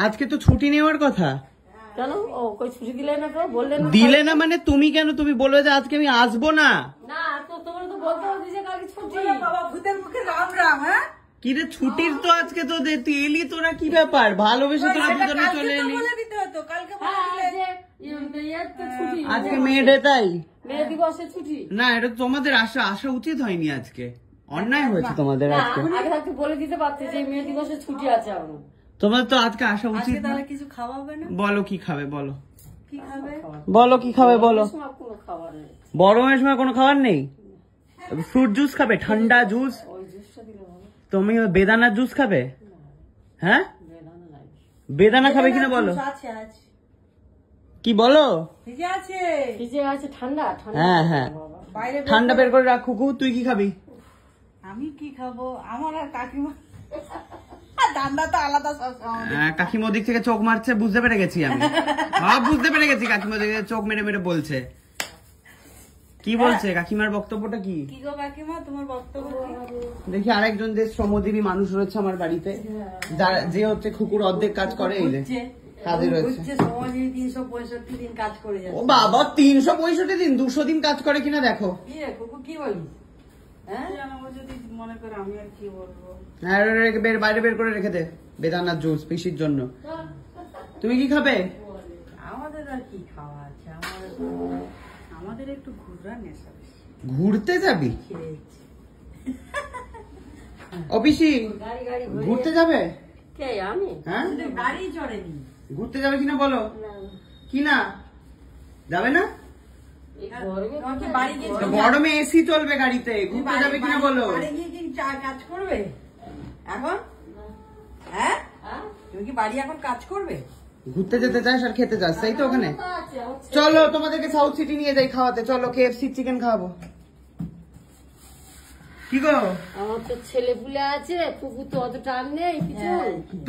আজকে তো ছুটি নেওয়ার কথা। কেন ও কই ছুটি দিলে না তো? বললেন দিলে না মানে তুমি কেন? তুমি বলবে যে আজকে আমি আসবো না। না তো তোমরা তো বলতে হচ্ছে যে কালকে ছুটি। বাবা ভূতের মুখে রাম রাম। হ্যাঁ কি রে ছুটির তো আজকে তো তুই এলি, তোরা কি ব্যাপার? ভালোবেসে তোরা দুজনে চলে এলি। আজকে মেয়ে ডে, তাই মেয়ে দিবসে ছুটি না? এটা তোমাদের আসা উচিত হয়নি, আজকে অন্যায় হয়েছে তোমাদের। আজকে আগে থাকতে বলে দিতে পারতে যে মেয়ে দিবসে ছুটি আছে আমার। তোমাদের তো আজকে আসা উচিত। তাহলে কিছু খাওয়াবে না? বলো কি খাবে, বলো কি খাবে? বলো কি খাবে বলো। কোনো খাবার নেই, গরমের সময় কোনো খাবার নেই? ফ্রুট জুস খাবে, ঠান্ডা জুস? ওই জুসটা দিলে ভালো। তুমি বেদানার জুস খাবে? হ্যাঁ বেদানা খাবে কিনা বলো। আছে আছে কি বলো? ভিজে আছে, ভিজে আছে ঠান্ডা ঠান্ডা। হ্যাঁ হ্যাঁ বাইরে ঠান্ডা বের করে রাখ। কুকু তুই কি খাবি? আমি কি খাবো? আমার আর কাকিমা ঠান্ডা তো আলাদা সব। কাকিমা দিক থেকে চোখ মারছে, বুঝতে পেরে গেছি আমি। বুঝতে পেরে গেছি কাকিমা দিক থেকে চোখ মেরে মেরে বলছে। কি বলছে কাকিমার বক্তব্যটা কি? কি গো কাকিমা তোমার বক্তব্য কি? দেখি আরেকজন যে শ্রমজীবী মানুষ রয়েছে আমার বাড়িতে, যে হচ্ছে খুকুর অর্ধেক কাজ করে, এই যে কাজে রয়েছে। সমাজে 365 দিন কাজ করে যাচ্ছে। ও বাবা 365 দিন, 200 দিন কাজ করে কিনা দেখো। কি রে কুকু কি বলিস? হ্যাঁ জানাবো যদি মনে করে, আমি আর কি বলবো। হ্যাঁ বাইরে বের করে রেখে দে বেদানার জুস পিসির জন্য। তুমি কি খাবে? আমাদের আর কি খাওয়া আছে? আমাদের একটু ঘুরার নেশা বেশি। ঘুরতে যাবি? খেয়েছি। ও পিসি গাড়ি গাড়ি ঘুরতে যাবে? কে আমি? হ্যাঁ গাড়ি চড়েনি। ঘুরতে যাবে কিনা বলো। কি না যাবে না? এই গরমে তোমার কি বাড়ি গিয়ে গরমে এসি চলবে গাড়িতে, ঘুরতে যাবে কিনা বলো। বাড়ি গিয়ে কি কাজ করবে এখন? হ্যাঁ তুমি কি বাড়ি এখন কাজ করবে? ঘুরতে যেতে চাস আর খেতে চাস, তাই তো? ওখানে আছে চলো তোমাদেরকে সাউথ সিটি নিয়ে যাই খাওয়াতে। চলো KFC চিকেন খাওয়াবো। কি গো আমার তো ছেলে পুলে আছে, পুকুর তো অত টান নেই কিছু।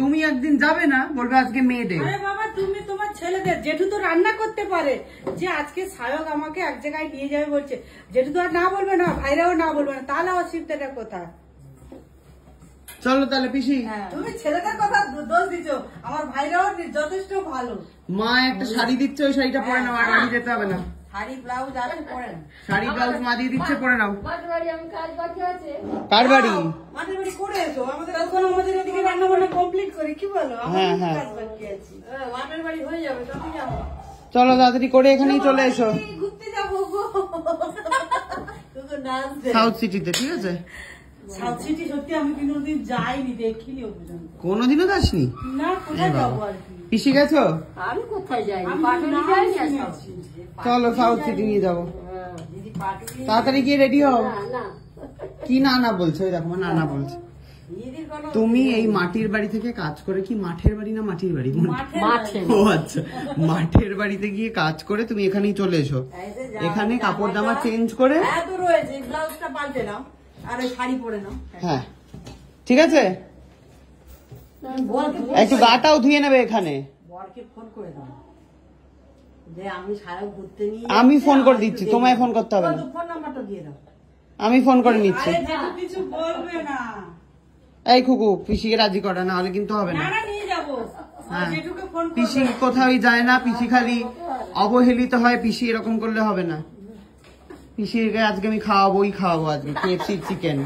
তুমি একদিন যাবে না? বলবে আজকে মেয়ে ডে। আরে বাবা তুমি তোমার ছেলেদের, জেঠু তো রান্না করতে পারে, যে আজকে সায়ক আমাকে এক জায়গায় নিয়ে যাবে বলছে, জেঠু তো আর না বলবে না, ভাইরাও না বলবে না, তাহলে অসুবিধাটা কোথায়? চলো তাহলে পিসি। তুমি ছেলেদের কথা দোষ দিচ্ছ, আমার ভাইরাও যথেষ্ট ভালো। মা একটা শাড়ি দিচ্ছে, ওই শাড়িটা পরে নাও, আর বাড়ি যেতে হবে না। শাড়ি ব্লাউজ আছে পরে না। শাড়ি ব্লাউজ মা দিয়ে দিচ্ছে, পরে নাও। মাঠের বাড়ি আমি কাজ বাকি আছে। কার বাড়ি? মাঠের বাড়ি করে এসো, আমাদের তখন আমাদের এদিকে রান্না বান্না কমপ্লিট করি, কি বলো? হ্যাঁ, আমার হ্যাঁ। কাজ বাকি আছে। মাঠের বাড়ি হয়ে যাবে, তখন যাবো। চলো তাড়াতাড়ি করে এখানেই চলে এসো ঘুরতে যাবো গো। তোকে নাচ দে। সাউথ সিটিতে, ঠিক আছে? সাউথ সিটি সত্যি আমি কোনোদিন যাইনি, দেখিনি পর্যন্ত। কোনোদিনও যাসনি? না, কোথায় যাবো আর কি? পিসি গেছো? আমি কোথায় যাইনি, আমি পাটুলি নাম যাইনি আর শুনেছি। চলো সাউথ সিটি নিয়ে যাবো। দিদি পাটুলি তাড়াতাড়ি গিয়ে রেডি হও। না না কি না না বলছো? ওই দেখো না না বলছে। দিদির কোনো তুমি এই মাটির বাড়ি থেকে কাজ করে, কি মাঠের বাড়ি না মাটির বাড়ি? মাঠে ও আচ্ছা, মাঠের বাড়িতে গিয়ে কাজ করে তুমি এখানেই চলে এসো। এখানে কাপড় জামা চেঞ্জ করে। হ্যাঁ তো রয়েছে, ব্লাউজটা পাল্টে নাও আর ওই শাড়ি পরে নাও। হ্যাঁ ঠিক আছে, একটু গাটাও ধুয়ে নেবে এখানে। বরকে ফোন করে দাও যে আমি সায়ক ঘুরতে নিয়ে আমি ফোন করে দিচ্ছি, তোমায় ফোন করতে হবে না। ফোন নাম্বারটা দিয়ে দাও। আমি ফোন করে নিচ্ছি। আরে যেটু কিছু বলবে না। এই খুকু পিসিকে রাজি করা, না হলে কিন্তু হবে না। না না নিয়ে যাবো। হ্যাঁ। যেটুকে ফোন পিসি কোথাও যায় না, পিসি খালি অবহেলিত হয়। পিসি এরকম করলে হবে না। পিসিকে আজকে আমি খাওয়াবোই খাওয়াবো, আজকে KFC চিকেন।